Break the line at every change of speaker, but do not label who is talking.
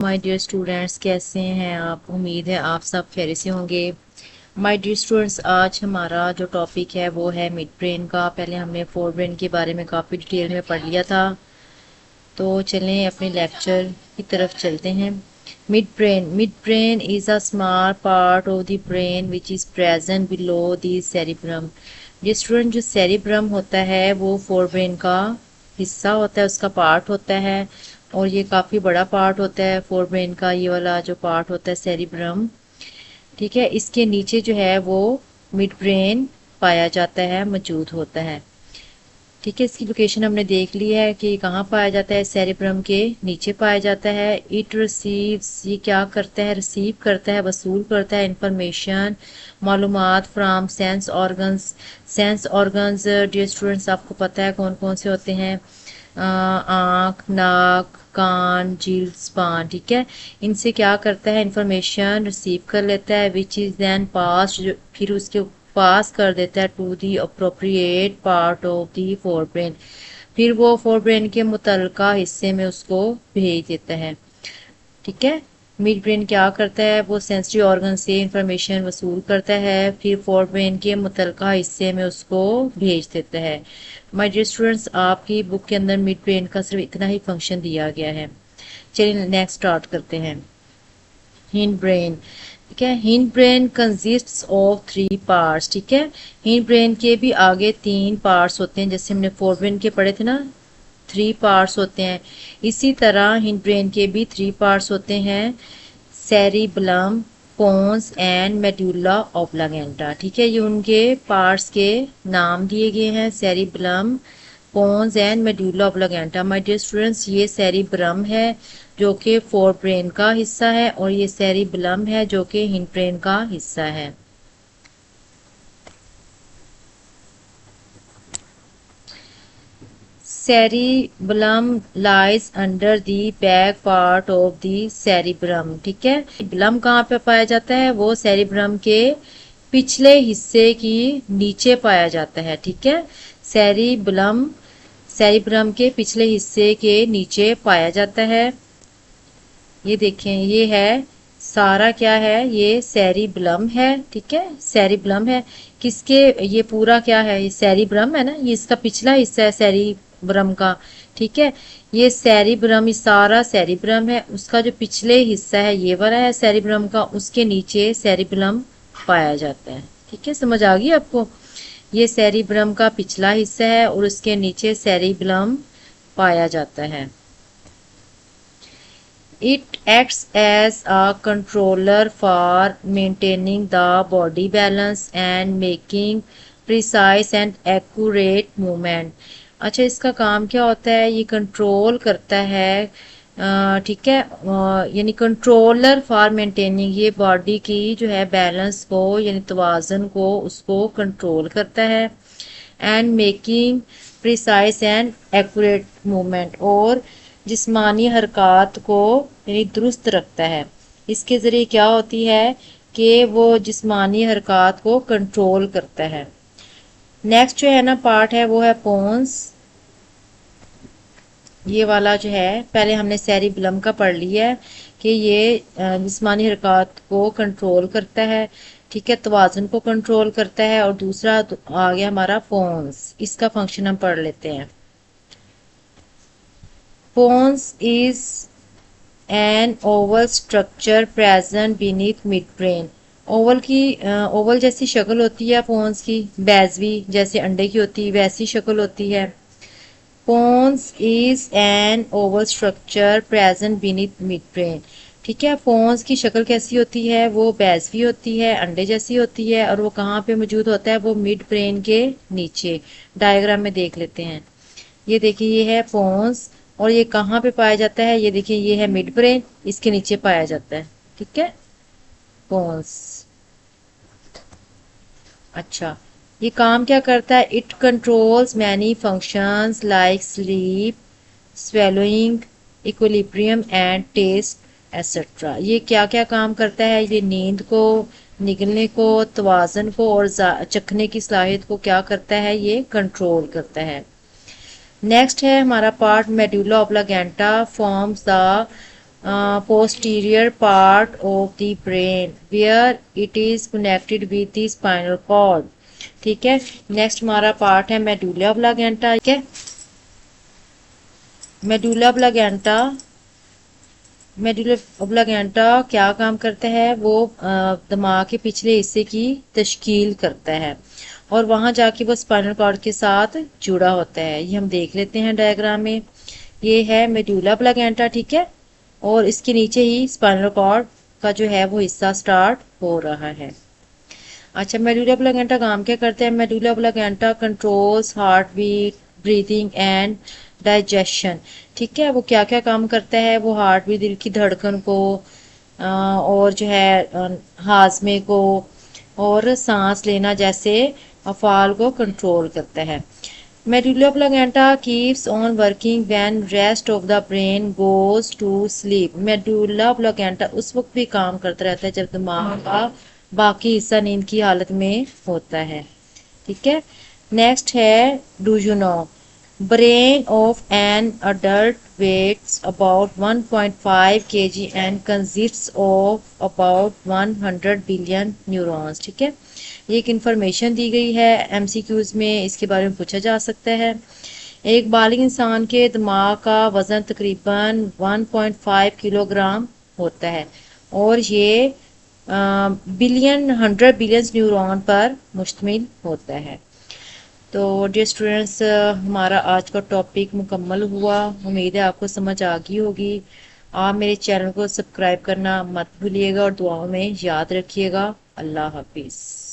My dear students, कैसे हैं आप? उम्मीद है आप सब खैरियत से होंगे। माय डियर स्टूडेंट्स, आज हमारा जो टॉपिक है वो है मिड ब्रेन का। पहले हमने फोर ब्रेन के बारे में काफ़ी डिटेल में पढ़ लिया था, तो चलें अपने लेक्चर की तरफ चलते हैं। Mid brain is a small part of the brain which is present below the cerebrum. ये स्टूडेंट, जो सेरिब्रम होता है वो फोर ब्रेन का हिस्सा होता है, उसका पार्ट होता है, और ये काफ़ी बड़ा पार्ट होता है फोर ब्रेन का। ये वाला जो पार्ट होता है सेरिब्रम, ठीक है, इसके नीचे जो है वो मिड ब्रेन पाया जाता है, मौजूद होता है। ठीक है, इसकी लोकेशन हमने देख ली है कि कहाँ पाया जाता है, सेरिब्रम के नीचे पाया जाता है। इट रिसीव्स, ये क्या करता है, रिसीव करता है, वसूल करता है इंफॉर्मेशन, मालूमात from sense organs. Sense organs dear students, आपको पता है कौन कौन से होते हैं? आँख, नाक, कान, जीभ, जबान। ठीक है, इनसे क्या करता है, इंफॉर्मेशन रिसीव कर लेता है, विच इज़ देन पास, फिर उसके पास कर देता है to the appropriate part of the fore brain. फिर वो फोर ब्रेन के मुतलका हिस्से में उसको भेज देता है। ठीक है, मिड ब्रेन क्या करता है, वो सेंसरी ऑर्गन से इंफॉर्मेशन वसूल करता है, फिर फोर ब्रेन के मुतलका हिस्से में उसको भेज देता है। माय डियर स्टूडेंट्स, आपकी बुक के अंदर मिड ब्रेन का सिर्फ इतना ही फंक्शन दिया गया है। चलिए नेक्स्ट स्टार्ट करते हैं। हिंड ब्रेन, ठीक है, hind brain consists of three parts. ठीक है, हिंड ब्रेन के भी आगे तीन पार्ट्स होते हैं, जैसे हमने फोर ब्रेन के पढ़े थे ना, थ्री पार्ट्स होते हैं। इसी तरह हिंड ब्रेन के भी थ्री पार्ट्स होते हैं, cerebellum, pons and medulla oblongata. ठीक है, ये उनके पार्ट्स के नाम दिए गए हैं, cerebellum, pons and medulla oblongata. My dear students, ये सेरिब्रम है जो कि फोर ब्रेन का हिस्सा है, और ये सेरिबलम है जो कि हिंड ब्रेन का हिस्सा है। Cerebellum lies under the back part of the cerebrum. ठीक है, सेरिबलम कहाँ पे पाया जाता है, वो सेरिब्रम के पिछले हिस्से की नीचे पाया जाता है। ठीक है, सेरिबलम सेरिब्रम के पिछले हिस्से के नीचे पाया जाता है। ये देखें, ये है सारा, क्या है, ये सेरिबलम है। ठीक है, सेरिबलम है किसके, ये पूरा क्या है, ये सेरिब्रम है ना, ये इसका पिछला हिस्सा है सेरिब्रम का। ठीक है, ये सेरिब्रम, ये सारा सेरिब्रम है, उसका जो पिछले हिस्सा है ये वाला है सेरिब्रम का, उसके नीचे सेरिबलम पाया जाता है। ठीक है, समझ आ गई आपको? ये सेरिब्रम का पिछला हिस्सा है और उसके नीचे सेरिबलम पाया जाता है। It acts as a controller for maintaining the body balance and making precise and accurate movement. अच्छा, इसका काम क्या होता है, ये कंट्रोल करता है, ठीक है, यानी कंट्रोलर फॉर मेंटेनिंग, ये बॉडी की जो है बैलेंस को यानी तवाज़न को उसको कंट्रोल करता है, and making precise and accurate movement, और जिस्मानी हरकत को यानी दुरुस्त रखता है। इसके ज़रिए क्या होती है कि वो जिस्मानी हरकत को कंट्रोल करता है। नेक्स्ट जो है ना पार्ट है वो है पोन्स। ये वाला जो है, पहले हमने सेरिबलम का पढ़ लिया है कि ये जिस्मानी हरकत को कंट्रोल करता है, ठीक है, तवाज़ुन को कंट्रोल करता है, और दूसरा आ गया हमारा पोन्स, इसका फंक्शन हम पढ़ लेते हैं। Pons is an oval structure present beneath mid brain. Oval की ओवल जैसी शक्ल होती है पोन्स की, बैजवी जैसे अंडे की होती है वैसी शक्ल होती है। Pons is an oval structure present beneath mid brain. ठीक है, पोन्स की शक्ल कैसी होती है, वो बैजवी होती है, अंडे जैसी होती है, और वो कहाँ पे मौजूद होता है, वो मिड ब्रेन के नीचे। डायग्राम में देख लेते हैं। ये देखिए, ये है पोन्स, और ये कहाँ पे पाया जाता है, ये देखिए, ये है मिड ब्रेन, इसके नीचे पाया जाता है। ठीक है, पोन्स। अच्छा, ये काम क्या करता है, it controls many functions like sleep, swallowing, equilibrium and taste etcetera. ये क्या क्या काम करता है, ये नींद को, निगलने को, तवाज़न को और चखने की सलाहियत को क्या करता है, ये कंट्रोल करता है। नेक्स्ट है हमारा part medulla oblongata forms the posterior part of the brain where it is connected with the spinal cord। ठीक है, नेक्स्ट हमारा पार्ट है मेडुला ऑब्लांगेटा। ठीक है, मेडुला ऑब्लांगेटा, मेडुला ऑब्लांगेटा क्या काम करता है, वो दिमाग के पिछले हिस्से की तश्कील करता है और वहां जाके वो स्पाइनल कॉर्ड के साथ जुड़ा होता है। ये हम देख लेते हैं डायग्राम में, ये है मेडुला ऑब्लांगेटा। ठीक है, और इसके नीचे ही स्पाइनल कॉर्ड का जो है वो हिस्सा स्टार्ट हो रहा है। अच्छा, मेडुला ऑब्लांगेटा काम क्या करते हैं? Medulla oblongata controls heart beat, breathing and digestion. ठीक है, वो क्या क्या काम करता है? वो हार्ट बीट, दिल की धड़कन को और जो है हाजमे को और सांस लेना जैसे अफाल को कंट्रोल करता है। Medulla oblongata keeps on working when rest of the brain goes to sleep. Medulla oblongata उस वक्त भी काम करता रहता है जब दिमाग का बाकी हिस्सा नींद की हालत में होता है। ठीक है, नेक्स्ट है do you know. Brain of an adult weighs about 1.5 kg and consists of about 100 billion neurons. ठीक है, ये एक इंफॉर्मेशन दी गई है, एमसीक्यूज में इसके बारे में पूछा जा सकता है। एक बालिग इंसान के दिमाग का वजन तकरीबन 1.5 किलोग्राम होता है और ये बिलियन 100 बिलियन न्यूरॉन पर मुश्तमिल होता है। तो डियर स्टूडेंट्स, हमारा आज का टॉपिक मुकम्मल हुआ। उम्मीद है आपको समझ आ गई होगी। आप मेरे चैनल को सब्सक्राइब करना मत भूलिएगा और दुआओं में याद रखिएगा। अल्लाह हाफिज़।